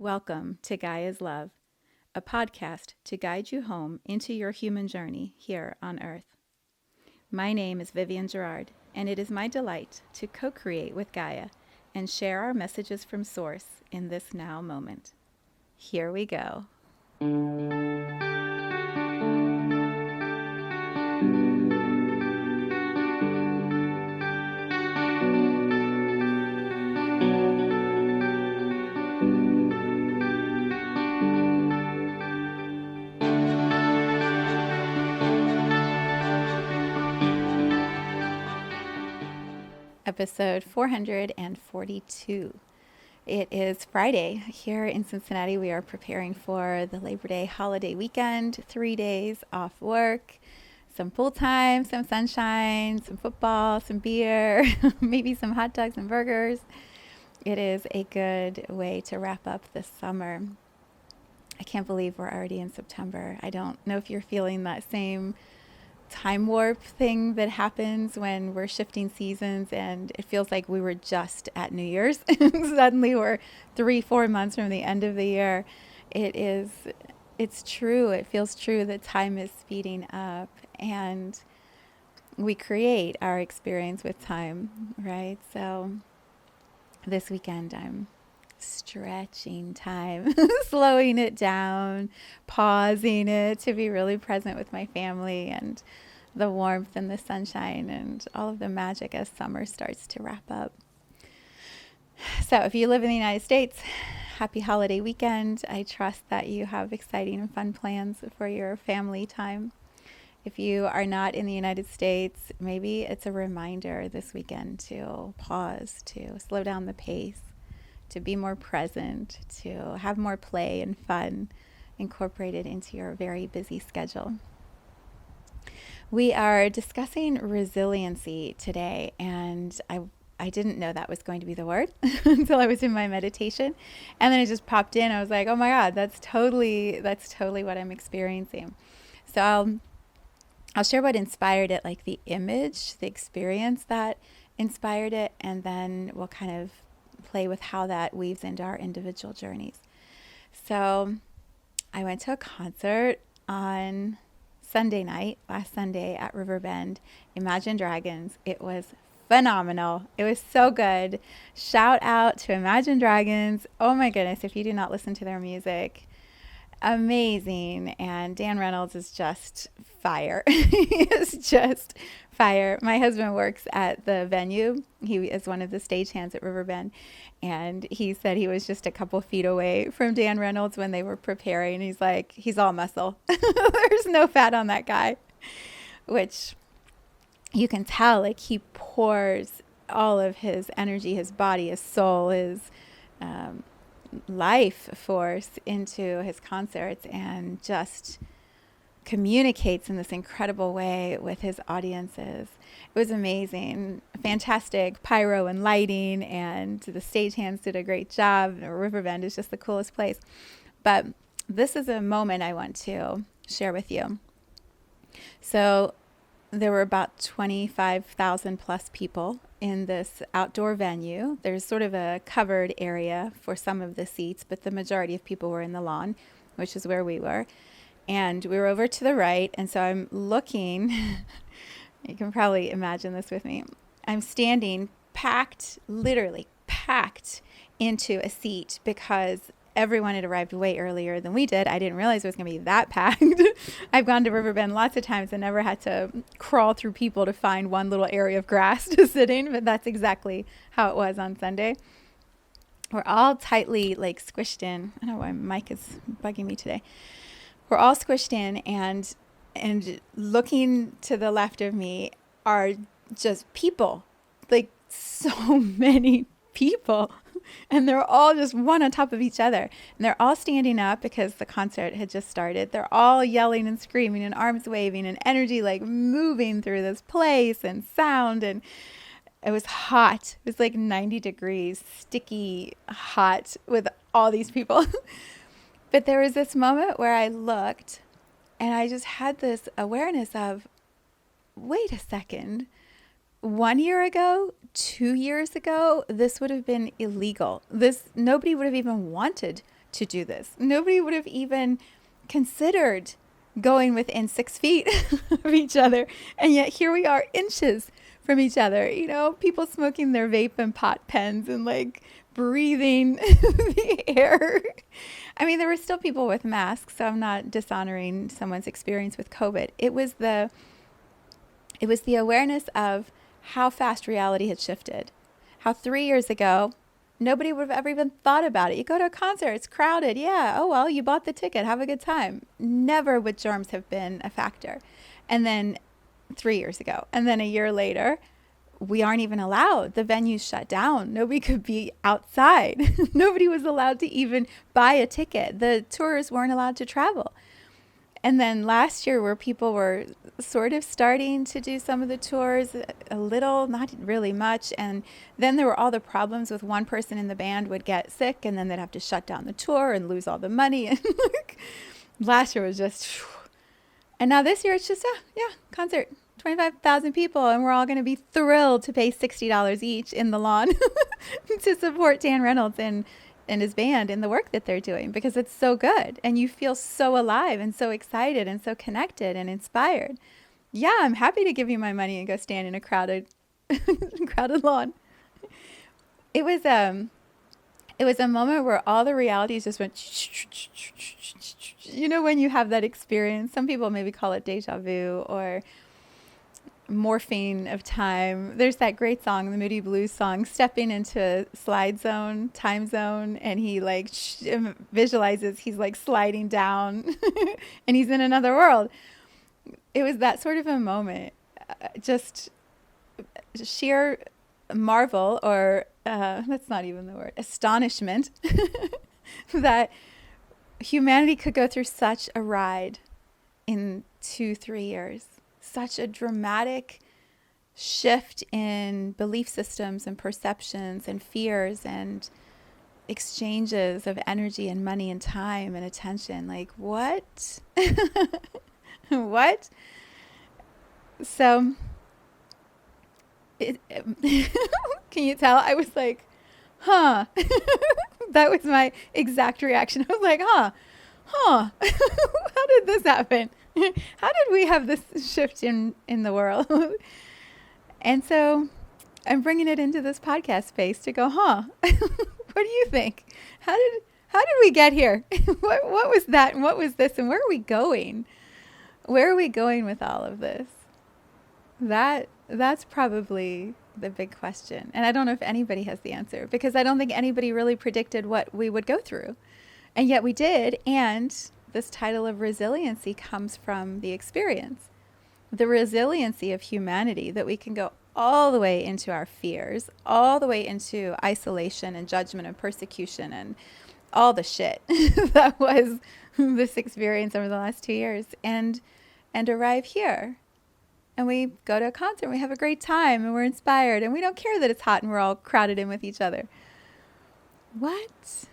Welcome to Gaia's Love, a podcast to guide you home into your human journey here on Earth. My name is Vivienne Gerard, and it is my delight to co-create with Gaia and share our messages from Source in this now moment. Here we go. Episode 442. It is Friday. Here in Cincinnati, we are preparing for the Labor Day holiday weekend, 3 days off work, some pool time, some sunshine, some football, some beer, maybe some hot dogs and burgers. It is a good way to wrap up this summer. I can't believe we're already in September. I don't know if you're feeling that same time warp thing that happens when we're shifting seasons and it feels like we were just at New Year's. Suddenly we're 3-4 months from the end of the year. It's true. It feels true that time is speeding up and we create our experience with time, right? So this weekend I'm stretching time, slowing it down, pausing it to be really present with my family and the warmth and the sunshine and all of the magic as summer starts to wrap up. So if you live in the United States, happy holiday weekend. I trust that you have exciting and fun plans for your family time. If you are not in the United States, maybe it's a reminder this weekend to pause, to slow down the pace, to be more present, to have more play and fun incorporated into your very busy schedule. We are discussing resiliency today, and I didn't know that was going to be the word until I was in my meditation, and then it just popped in. I was like, oh my God, that's totally what I'm experiencing. So I'll share what inspired it, like the image, the experience that inspired it, and then we'll kind of play with how that weaves into our individual journeys. So I went to a concert on last Sunday at Riverbend, Imagine Dragons. It was phenomenal. It was so good. Shout out to Imagine Dragons. Oh my goodness, if you do not listen to their music, amazing. And Dan Reynolds is just fire. He is just fire. My husband works at the venue. He is one of the stagehands at Riverbend. And he said he was just a couple feet away from Dan Reynolds when they were preparing. He's like, he's all muscle. There's no fat on that guy, which you can tell, like he pours all of his energy, his body, his soul, his life force into his concerts and just communicates in this incredible way with his audiences. It was amazing. Fantastic pyro and lighting, and the stagehands did a great job. Riverbend is just the coolest place. But this is a moment I want to share with you. So there were about 25,000 plus people in this outdoor venue. There's sort of a covered area for some of the seats, but the majority of people were in the lawn, which is where we were. And we were over to the right, and so I'm looking, you can probably imagine this with me. I'm standing packed, literally packed into a seat because everyone had arrived way earlier than we did. I didn't realize it was going to be that packed. I've gone to Riverbend lots of times and never had to crawl through people to find one little area of grass to sit in, but that's exactly how it was on Sunday. We're all tightly like squished in. I don't know why my mic is bugging me today. We're all squished in, and looking to the left of me are just people, like so many people. And they're all just one on top of each other. And they're all standing up because the concert had just started. They're all yelling and screaming and arms waving and energy like moving through this place and sound. And it was hot. It was like 90 degrees, sticky hot with all these people. But there was this moment where I looked and I just had this awareness of, wait a second. 1 year ago, 2 years ago, this would have been illegal. Nobody would have even wanted to do this. Nobody would have even considered going within 6 feet of each other. And yet here we are, inches from each other, people smoking their vape and pot pens and like breathing the air. I mean, there were still people with masks, so I'm not dishonoring someone's experience with COVID. It was the awareness of how fast reality had shifted. How 3 years ago, nobody would have ever even thought about it. You go to a concert, it's crowded. Yeah, oh well, you bought the ticket, have a good time. Never would germs have been a factor. And then 3 years ago, and then a year later, we aren't even allowed. The venues shut down. Nobody could be outside. Nobody was allowed to even buy a ticket. The tourists weren't allowed to travel. And then last year, where people were sort of starting to do some of the tours, a little, not really much. And then there were all the problems with one person in the band would get sick, and then they'd have to shut down the tour and lose all the money. And last year was just, and now this year it's just, concert, 25,000 people, and we're all going to be thrilled to pay $60 each in the lawn to support Dan Reynolds and his band and the work that they're doing, because it's so good and you feel so alive and so excited and so connected and inspired. Yeah, I'm happy to give you my money and go stand in a crowded lawn. It was a moment where all the realities just went, when you have that experience. Some people maybe call it deja vu or morphine of time. There's that great song, the Moody Blues song, stepping into slide zone, time zone, and he like visualizes he's like sliding down and he's in another world. It was that sort of a moment, just sheer marvel, or that's not even the word, astonishment that humanity could go through such a ride in 2-3 years. Such a dramatic shift in belief systems and perceptions and fears and exchanges of energy and money and time and attention. Like, what? What? So, can you tell? I was like, huh. That was my exact reaction. I was like, huh. How did this happen? How did we have this shift in the world? And so I'm bringing it into this podcast space to go, what do you think? How did we get here? What was that? And what was this? And where are we going? Where are we going with all of this? That's probably the big question. And I don't know if anybody has the answer, because I don't think anybody really predicted what we would go through. And yet we did. And this title of resiliency comes from the experience. The resiliency of humanity, that we can go all the way into our fears, all the way into isolation and judgment and persecution and all the shit that was this experience over the last 2 years, and arrive here. And we go to a concert and we have a great time and we're inspired and we don't care that it's hot and we're all crowded in with each other. What?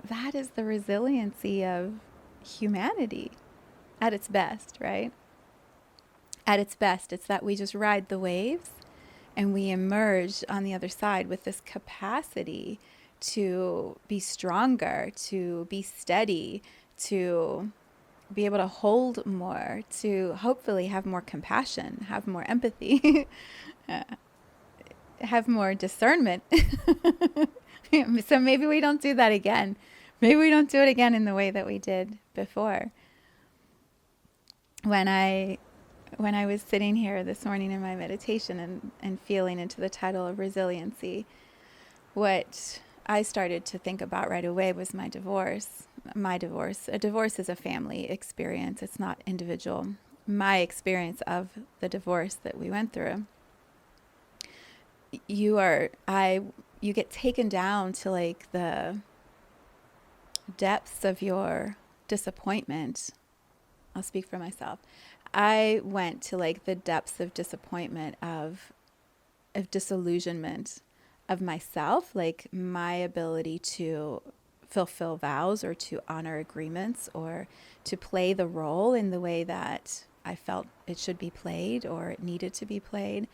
That is the resiliency of humanity at its best, right? At its best, it's that we just ride the waves and we emerge on the other side with this capacity to be stronger, to be steady, to be able to hold more, to hopefully have more compassion, have more empathy, have more discernment. So maybe we don't do that again. Maybe we don't do it again in the way that we did before. When I was sitting here this morning in my meditation and feeling into the title of resiliency, what I started to think about right away was my divorce. My divorce. A divorce is a family experience. It's not individual. My experience of the divorce that we went through. You get taken down to like the depths of your disappointment. I'll speak for myself. I went to like the depths of disappointment, of disillusionment of myself, like my ability to fulfill vows or to honor agreements or to play the role in the way that I felt it should be played or it needed to be played.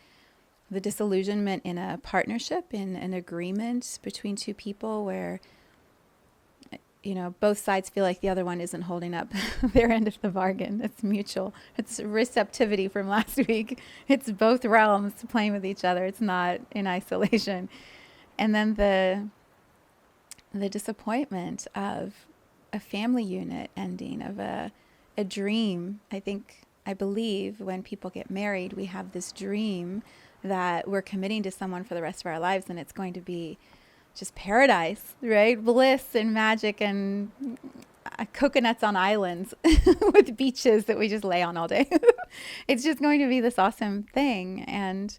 The disillusionment in a partnership, in an agreement between two people where both sides feel like the other one isn't holding up their end of the bargain. It's mutual. It's receptivity from last week. It's both realms playing with each other. It's not in isolation. And then the disappointment of a family unit ending, of a dream. I believe when people get married, we have this dream that we're committing to someone for the rest of our lives, and it's going to be just paradise, right? Bliss and magic and coconuts on islands with beaches that we just lay on all day. It's just going to be this awesome thing. And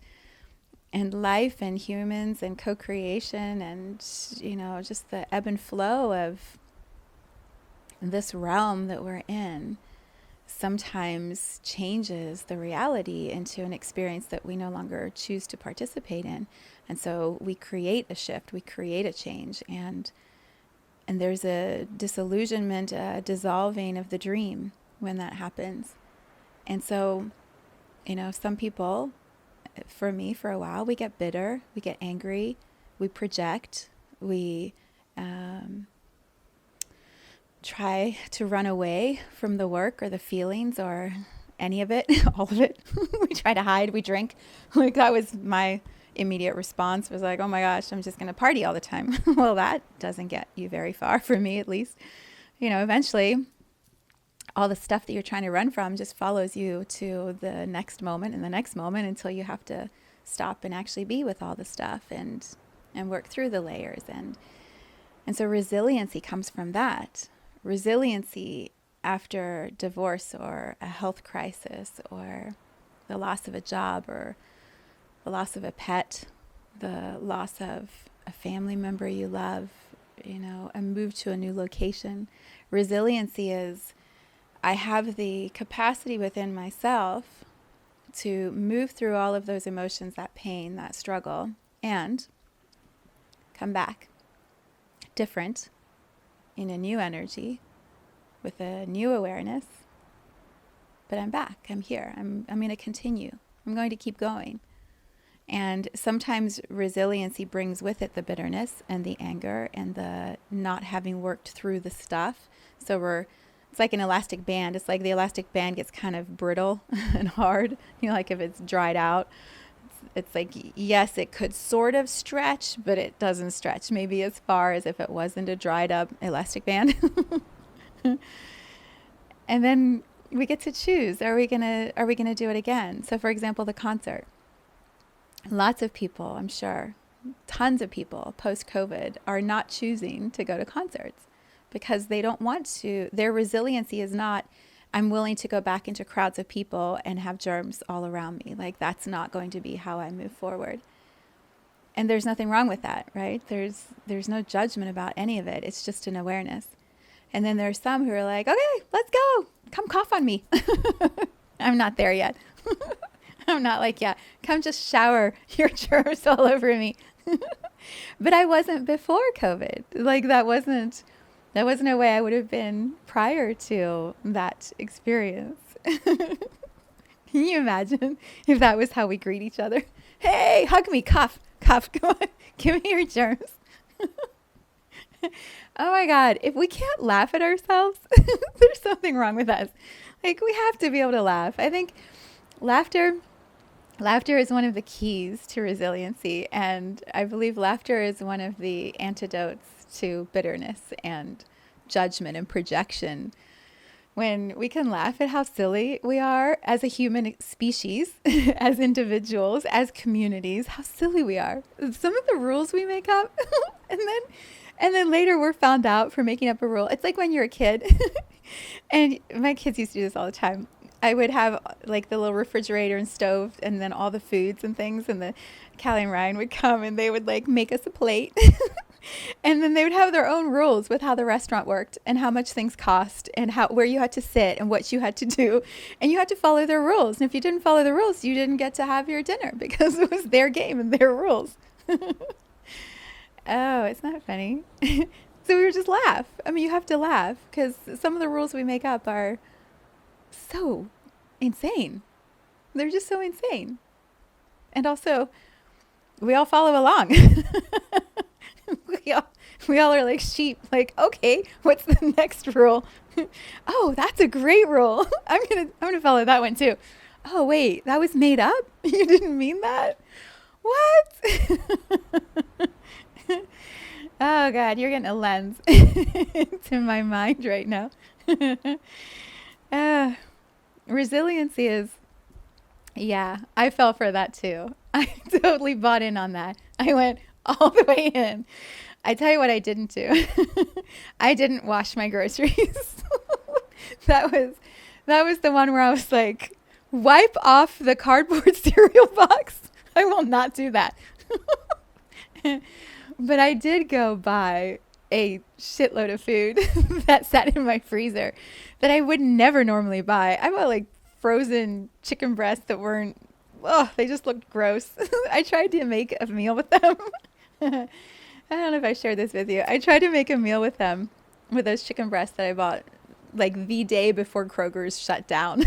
life and humans and co-creation and, just the ebb and flow of this realm that we're in sometimes changes the reality into an experience that we no longer choose to participate in. And so we create a shift, we create a change, and there's a disillusionment, a dissolving of the dream when that happens. And so, some people, for me, for a while, we get bitter, we get angry, we project, we try to run away from the work or the feelings or any of it, all of it. We try to hide, we drink. Like, that was my immediate response, was like, oh my gosh, I'm just going to party all the time. Well, that doesn't get you very far, for me at least. Eventually all the stuff that you're trying to run from just follows you to the next moment and the next moment until you have to stop and actually be with all the stuff and work through the layers. And so resiliency comes from that. Resiliency after divorce or a health crisis or the loss of a job or the loss of a pet, the loss of a family member you love, a move to a new location. Resiliency is, I have the capacity within myself to move through all of those emotions, that pain, that struggle, and come back different, in a new energy, with a new awareness. But I'm back. I'm here. I'm going to continue. I'm going to keep going. And sometimes resiliency brings with it the bitterness and the anger and the not having worked through the stuff. So it's like an elastic band. It's like the elastic band gets kind of brittle and hard. Like if it's dried out, it's like, yes, it could sort of stretch, but it doesn't stretch maybe as far as if it wasn't a dried up elastic band. And then we get to choose. Are we gonna do it again? So for example, the concert. Lots of people, I'm sure, tons of people post-COVID are not choosing to go to concerts because they don't want to. Their resiliency is not, I'm willing to go back into crowds of people and have germs all around me. Like, that's not going to be how I move forward. And there's nothing wrong with that, right? There's no judgment about any of it. It's just an awareness. And then there's some who are like, okay, let's go. Come cough on me. I'm not there yet. I'm not like, yeah, come just shower your germs all over me. But I wasn't before COVID. Like, that wasn't a way I would have been prior to that experience. Can you imagine if that was how we greet each other? Hey, hug me, cough, come on, give me your germs. Oh my God, if we can't laugh at ourselves, there's something wrong with us. Like, we have to be able to laugh. I think laughter is one of the keys to resiliency, and I believe laughter is one of the antidotes to bitterness and judgment and projection. When we can laugh at how silly we are as a human species, as individuals, as communities, how silly we are. Some of the rules we make up, and then later we're found out for making up a rule. It's like when you're a kid, and my kids used to do this all the time. I would have like the little refrigerator and stove and then all the foods and things, and Callie and Ryan would come and they would like make us a plate. And then they would have their own rules with how the restaurant worked and how much things cost and where you had to sit and what you had to do. And you had to follow their rules. And if you didn't follow the rules, you didn't get to have your dinner because it was their game and their rules. Oh, it's not funny. So we would just laugh. I mean, you have to laugh because some of the rules we make up are so insane. They're just so insane. And also, we all follow along. We all are like sheep, like, okay, what's the next rule? Oh, that's a great rule. I'm gonna follow that one too. Oh wait, that was made up? You didn't mean that? What? Oh God, you're getting a lens into my mind right now. uh, Resiliency is, yeah, I fell for that too. I totally bought in on that. I went all the way in. I tell you what I didn't do. I didn't wash my groceries. That was the one where I was like, wipe off the cardboard cereal box. I will not do that. But I did go buy a shitload of food that sat in my freezer that I would never normally buy. I bought like frozen chicken breasts that weren't, oh, they just looked gross. I tried to make a meal with them. I don't know if I shared this with you. I tried to make a meal with them, with those chicken breasts that I bought like the day before Kroger's shut down.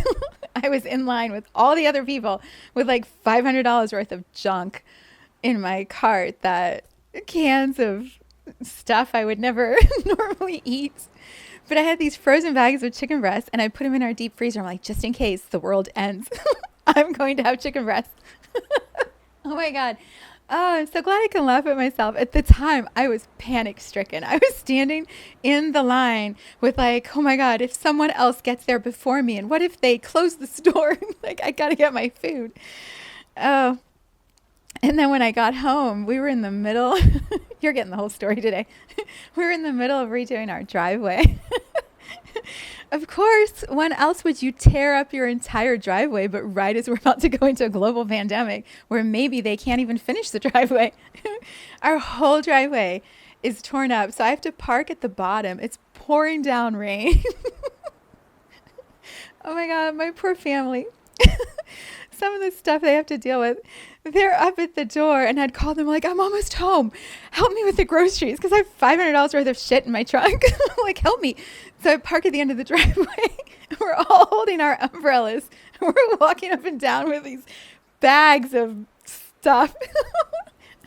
I was in line with all the other people with like $500 worth of junk in my cart, that cans of stuff I would never normally eat. But I had these frozen bags of chicken breasts and I put them in our deep freezer. I'm like, just in case the world ends, I'm going to have chicken breasts. Oh my God. Oh, I'm so glad I can laugh at myself. At the time, I was panic stricken. I was standing in the line with like, oh my God, if someone else gets there before me, and what if they close the store? Like, I got to get my food. Oh, and then when I got home, we were in the middle. You're getting the whole story today. We were in the middle of redoing our driveway. Of course, when else would you tear up your entire driveway but right as we're about to go into a global pandemic where maybe they can't even finish the driveway? Our whole driveway is torn up, so I have to park at the bottom. It's pouring down rain. Oh my God, my poor family. Some of the stuff they have to deal with. They're up at the door, and I'd call them like, I'm almost home. Help me with the groceries because I have $500 worth of shit in my trunk. Like, help me. So I park at the end of the driveway. We're all holding our umbrellas. We're walking up and down with these bags of stuff.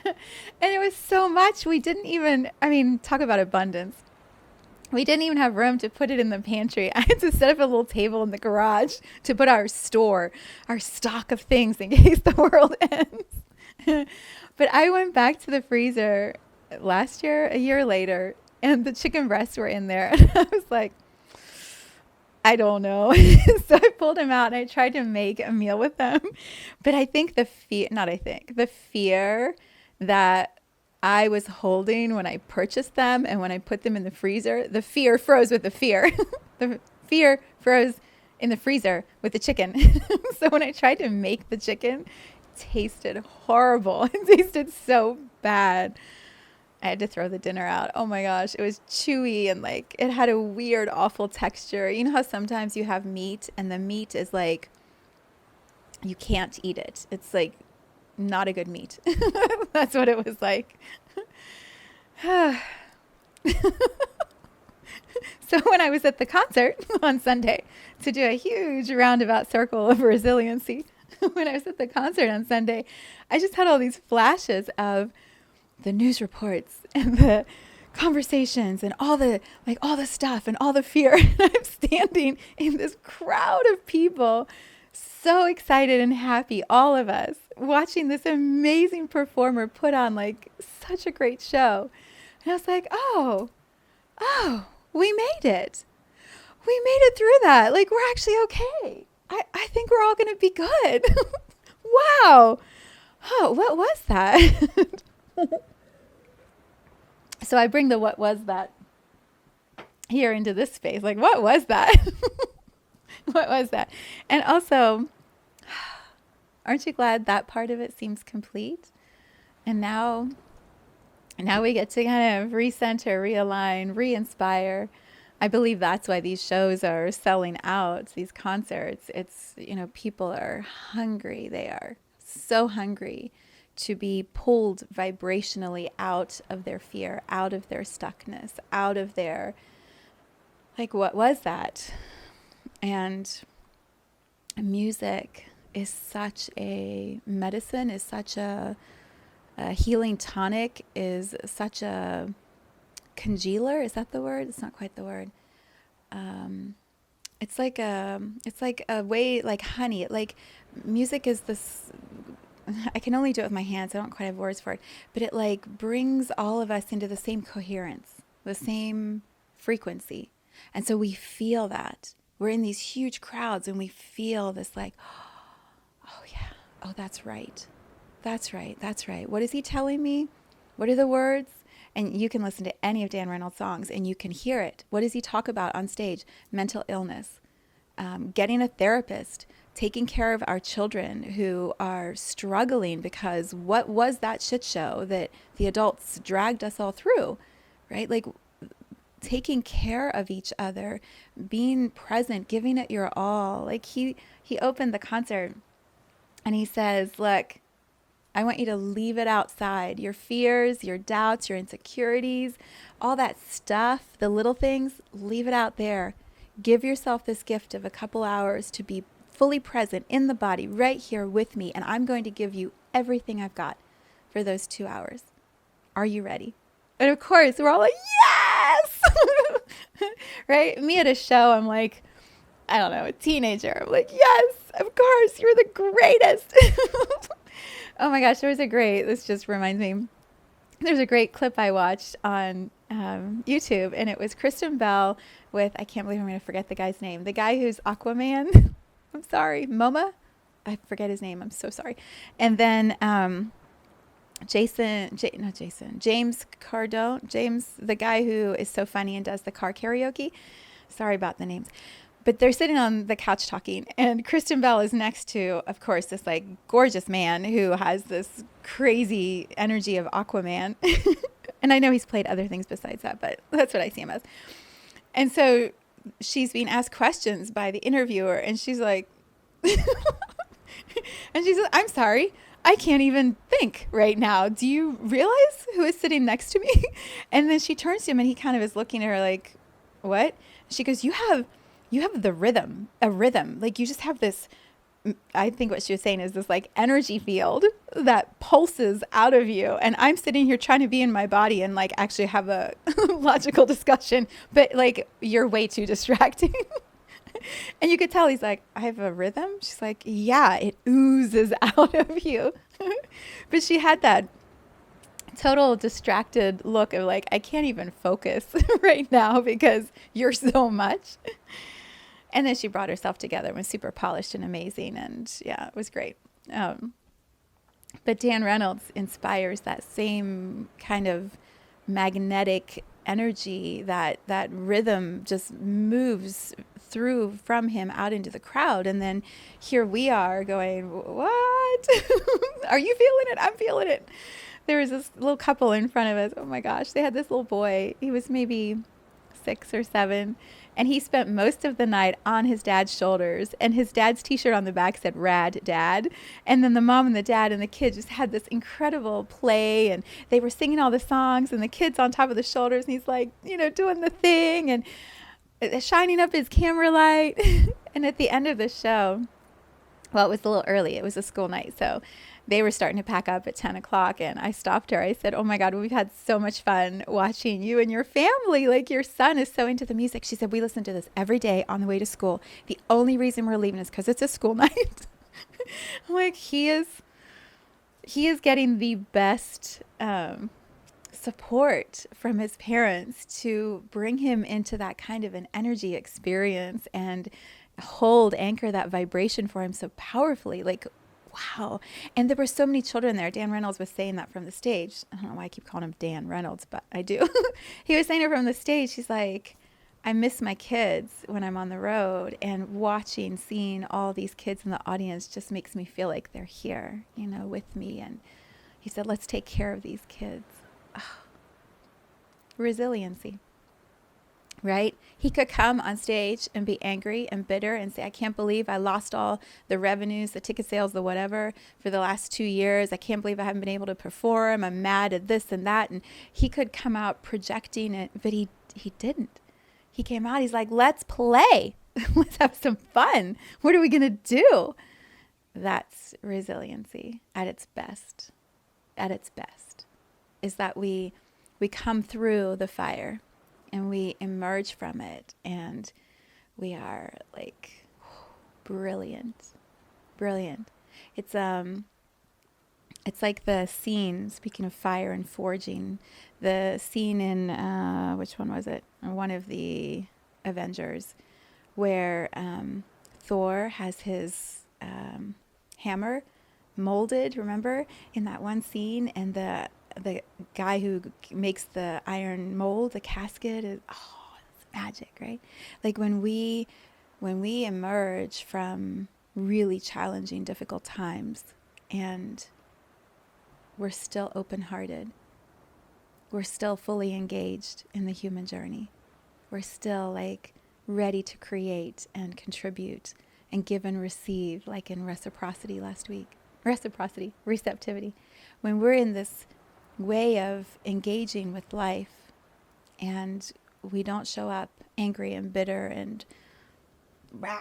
And it was so much. We didn't even, I mean, talk about abundance. We didn't even have room to put it in the pantry. I had to set up a little table in the garage to put our stock of things in case the world ends. But I went back to the freezer last year, a year later, and the chicken breasts were in there. And I was like, I don't know. So I pulled them out and I tried to make a meal with them. But I think the fear that I was holding when I purchased them and when I put them in the freezer, the fear froze with the fear. The fear froze in the freezer with the chicken. So when I tried to make the chicken, it tasted horrible. It tasted so bad. I had to throw the dinner out. Oh my gosh. It was chewy and like it had a weird, awful texture. You know how sometimes you have meat and the meat is like, you can't eat it. It's like not a good meat. That's what it was like. So when I was at the concert on Sunday, to do a huge roundabout circle of resiliency, when I was at the concert on Sunday, I just had all these flashes of the news reports and the conversations and all the stuff and all the fear. And I'm standing in this crowd of people, so excited and happy, all of us, watching this amazing performer put on like such a great show. And I was like, oh, we made it. We made it through that. Like, we're actually okay. I think we're all going to be good. Wow. Oh, what was that? So I bring the what was that here into this space. Like, what was that? What was that? And also, aren't you glad that part of it seems complete? And now we get to kind of recenter, realign, re-inspire. I believe that's why these shows are selling out, these concerts. It's, people are hungry. They are so hungry to be pulled vibrationally out of their fear, out of their stuckness, out of their, like, what was that? And music is such a medicine, is such a healing tonic, is such a congealer. Is that the word? It's not quite the word. It's like a way, like honey. Like music is this, I can only do it with my hands. I don't quite have words for it, but it like brings all of us into the same coherence, the same frequency. And so we feel that. We're in these huge crowds and we feel this like, oh yeah, oh, that's right. That's right. That's right. What is he telling me? What are the words? And you can listen to any of Dan Reynolds' songs and you can hear it. What does he talk about on stage? Mental illness, getting a therapist, taking care of our children who are struggling because what was that shit show that the adults dragged us all through, right? Like taking care of each other, being present, giving it your all. Like he opened the concert and he says, look, I want you to leave it outside. Your fears, your doubts, your insecurities, all that stuff, the little things, leave it out there. Give yourself this gift of a couple hours to be fully present in the body right here with me. And I'm going to give you everything I've got for those 2 hours. Are you ready? And of course, we're all like, yes! Right? Me at a show, I'm like, I don't know, a teenager. I'm like, yes, of course, you're the greatest. Oh my gosh, this just reminds me, there's a great clip I watched on YouTube, and it was Kristen Bell with, I can't believe I'm going to forget the guy's name, the guy who's Aquaman. I'm sorry, Momo? I forget his name, I'm so sorry. And then James Cardone, James, the guy who is so funny and does the car karaoke. Sorry about the names. But they're sitting on the couch talking, and Kristen Bell is next to, of course, this like gorgeous man who has this crazy energy of Aquaman. And I know he's played other things besides that, but that's what I see him as. And so she's being asked questions by the interviewer, and she's like, and she says, I'm sorry, I can't even think right now. Do you realize who is sitting next to me? And then she turns to him, and he kind of is looking at her like, what? She goes, you have the rhythm, a rhythm. Like you just have this, I think what she was saying is this like energy field that pulses out of you. And I'm sitting here trying to be in my body and like actually have a logical discussion, but like you're way too distracting. And you could tell he's like, I have a rhythm. She's like, yeah, it oozes out of you. But she had that total distracted look of like, I can't even focus right now because you're so much. And then she brought herself together and was super polished and amazing. And yeah, it was great. But Dan Reynolds inspires that same kind of magnetic energy, that rhythm just moves through from him out into the crowd. And then here we are going, what? Are you feeling it? I'm feeling it. There was this little couple in front of us. Oh my gosh. They had this little boy. He was maybe 6 or 7. And he spent most of the night on his dad's shoulders. And his dad's t-shirt on the back said, Rad Dad. And then the mom and the dad and the kid just had this incredible play. And they were singing all the songs. And the kid's on top of the shoulders. And he's like, doing the thing. And shining up his camera light. And at the end of the show, well, it was a little early. It was a school night. So they were starting to pack up at 10 o'clock. And I stopped her. I said, oh my God, we've had so much fun watching you and your family. Like your son is so into the music. She said, we listen to this every day on the way to school. The only reason we're leaving is because it's a school night. I'm like, he is getting the best support from his parents to bring him into that kind of an energy experience and anchor that vibration for him so powerfully. Like, wow. And there were so many children there. Dan Reynolds was saying that from the stage. I don't know why I keep calling him Dan Reynolds, but I do. He was saying it from the stage. He's like, I miss my kids when I'm on the road, and seeing all these kids in the audience just makes me feel like they're here, with me. And he said, let's take care of these kids. Oh. Resiliency. Right? He could come on stage and be angry and bitter and say, I can't believe I lost all the revenues, the ticket sales, the whatever for the last 2 years. I can't believe I haven't been able to perform. I'm mad at this and that. And he could come out projecting it, but he didn't. He came out, he's like, let's play. Let's have some fun. What are we going to do? That's resiliency at its best. At its best is that we we come through the fire and we emerge from it, and we are like brilliant, brilliant. It's like the scene, speaking of fire and forging, the scene in, which one was it? One of the Avengers, where Thor has his hammer molded, remember? In that one scene, and the guy who makes the iron mold, the casket, is, oh, it's magic, right? Like when we emerge from really challenging, difficult times, and we're still open-hearted. We're still fully engaged in the human journey. We're still like ready to create and contribute and give and receive, like in reciprocity last week. Reciprocity, receptivity. When we're in this way of engaging with life and we don't show up angry and bitter and rah.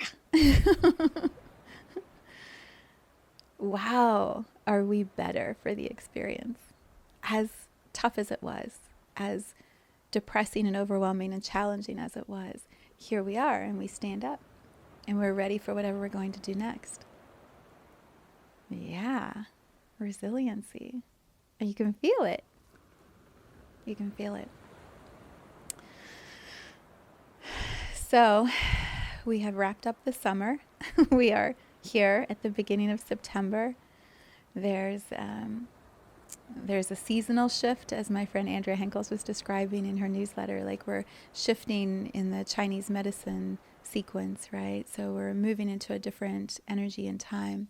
Wow, are we better for the experience? As tough as it was, as depressing and overwhelming and challenging as it was, here we are, and we stand up and we're ready for whatever we're going to do next. Yeah, resiliency. And you can feel it. You can feel it. So we have wrapped up the summer. We are here at the beginning of September. There's a seasonal shift, as my friend Andrea Henkels was describing in her newsletter. Like we're shifting in the Chinese medicine sequence, right? So we're moving into a different energy and time.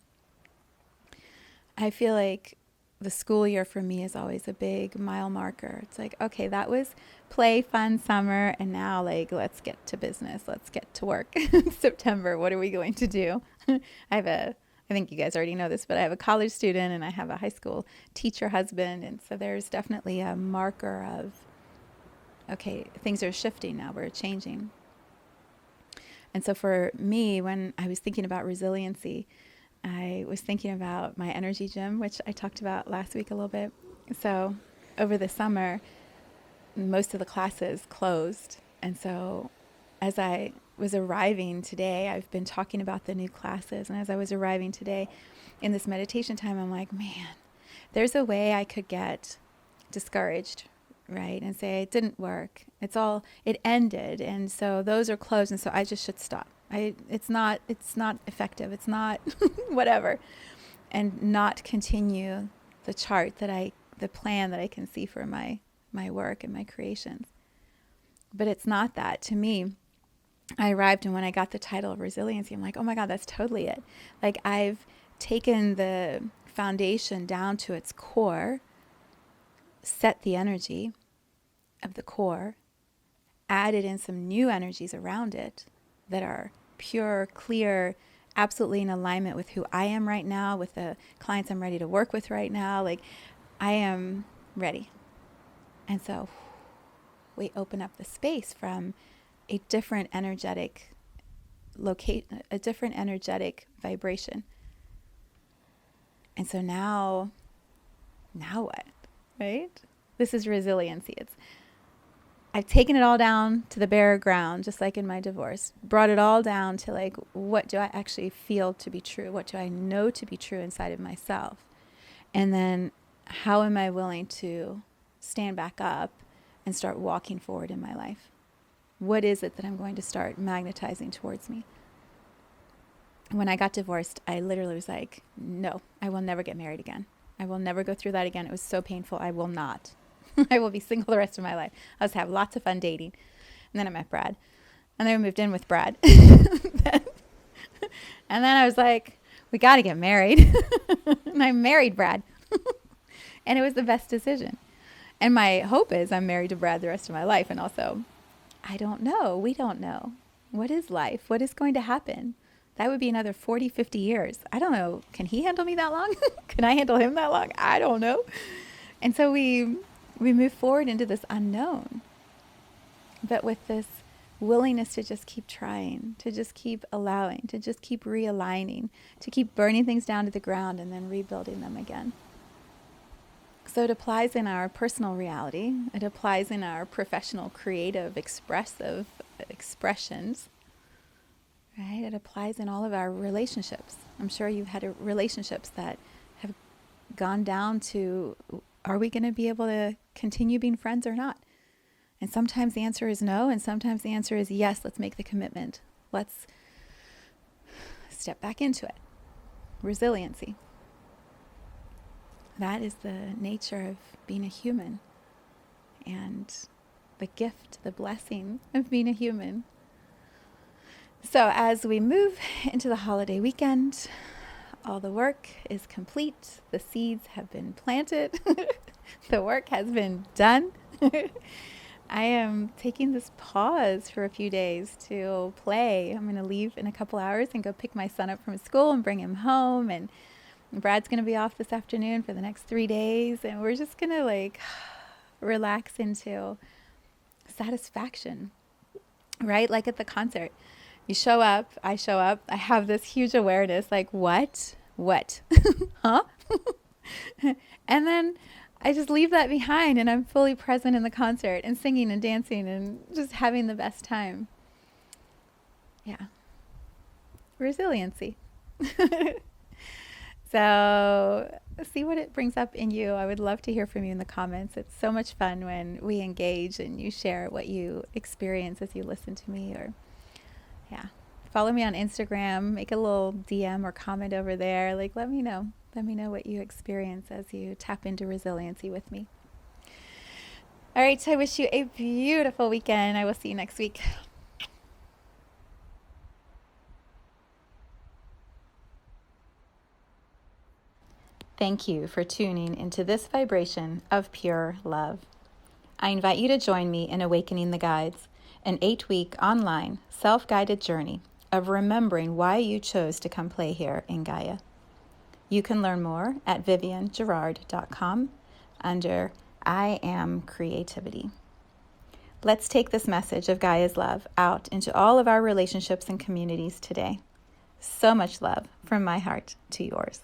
I feel like the school year for me is always a big mile marker. It's like, okay, that was play, fun, summer, and now like let's get to business. Let's get to work. September, what are we going to do? I think you guys already know this, but I have a college student and I have a high school teacher husband, and so there's definitely a marker of, okay, things are shifting now, we're changing. And so for me, when I was thinking about resiliency, I was thinking about my energy gym, which I talked about last week a little bit. So over the summer, most of the classes closed. And so as I was arriving today, I've been talking about the new classes. And as I was arriving today in this meditation time, I'm like, man, there's a way I could get discouraged, right? And say it didn't work. It ended. And so those are closed. And so I just should stop. It's not effective. It's not whatever. And not continue the plan that I can see for my work and my creations. But it's not that. To me, I arrived, and when I got the title of Resiliency, I'm like, oh my God, that's totally it. Like I've taken the foundation down to its core, set the energy of the core, added in some new energies around it that are pure, clear, absolutely in alignment with who I am right now, with the clients I'm ready to work with right now. Like I am ready. And so we open up the space from a different energetic a different energetic vibration. And so now what, right? This is resiliency. I've taken it all down to the bare ground, just like in my divorce, brought it all down to like, what do I actually feel to be true? What do I know to be true inside of myself? And then how am I willing to stand back up and start walking forward in my life? What is it that I'm going to start magnetizing towards me? When I got divorced, I literally was like, no, I will never get married again. I will never go through that again. It was so painful. I will not. I will be single the rest of my life. I'll just have lots of fun dating. And then I met Brad. And then I moved in with Brad. And then I was like, we got to get married. And I married Brad. And it was the best decision. And my hope is I'm married to Brad the rest of my life. And also, I don't know. We don't know. What is life? What is going to happen? That would be another 40, 50 years. I don't know. Can he handle me that long? Can I handle him that long? I don't know. And so we move forward into this unknown, but with this willingness to just keep trying, to just keep allowing, to just keep realigning, to keep burning things down to the ground and then rebuilding them again. So it applies in our personal reality. It applies in our professional, creative, expressive expressions, right? It applies in all of our relationships. I'm sure you've had relationships that have gone down to, are we going to be able to continue being friends or not? And sometimes the answer is no, and sometimes the answer is yes, let's make the commitment. Let's step back into it. Resiliency. That is the nature of being a human, and the gift, the blessing of being a human. So as we move into the holiday weekend, all the work is complete. The seeds have been planted. The work has been done. I am taking this pause for a few days to play. I'm going to leave in a couple hours and go pick my son up from school and bring him home. And Brad's going to be off this afternoon for the next 3 days. And we're just going to relax into satisfaction, right? Like at the concert. You show up, I have this huge awareness, what? Huh? And then I just leave that behind, and I'm fully present in the concert and singing and dancing and just having the best time. Yeah. Resiliency. So see what it brings up in you. I would love to hear from you in the comments. It's so much fun when we engage and you share what you experience as you listen to me, or follow me on Instagram, make a little DM or comment over there. Let me know what you experience as you tap into resiliency with me. All right, so I wish you a beautiful weekend. I will see you next week. Thank you for tuning into this vibration of pure love. I invite you to join me in Awakening the Guides, an 8-week online self-guided journey of remembering why you chose to come play here in Gaia. You can learn more at viviennegerard.com under I Am Creativity. Let's take this message of Gaia's love out into all of our relationships and communities today. So much love from my heart to yours.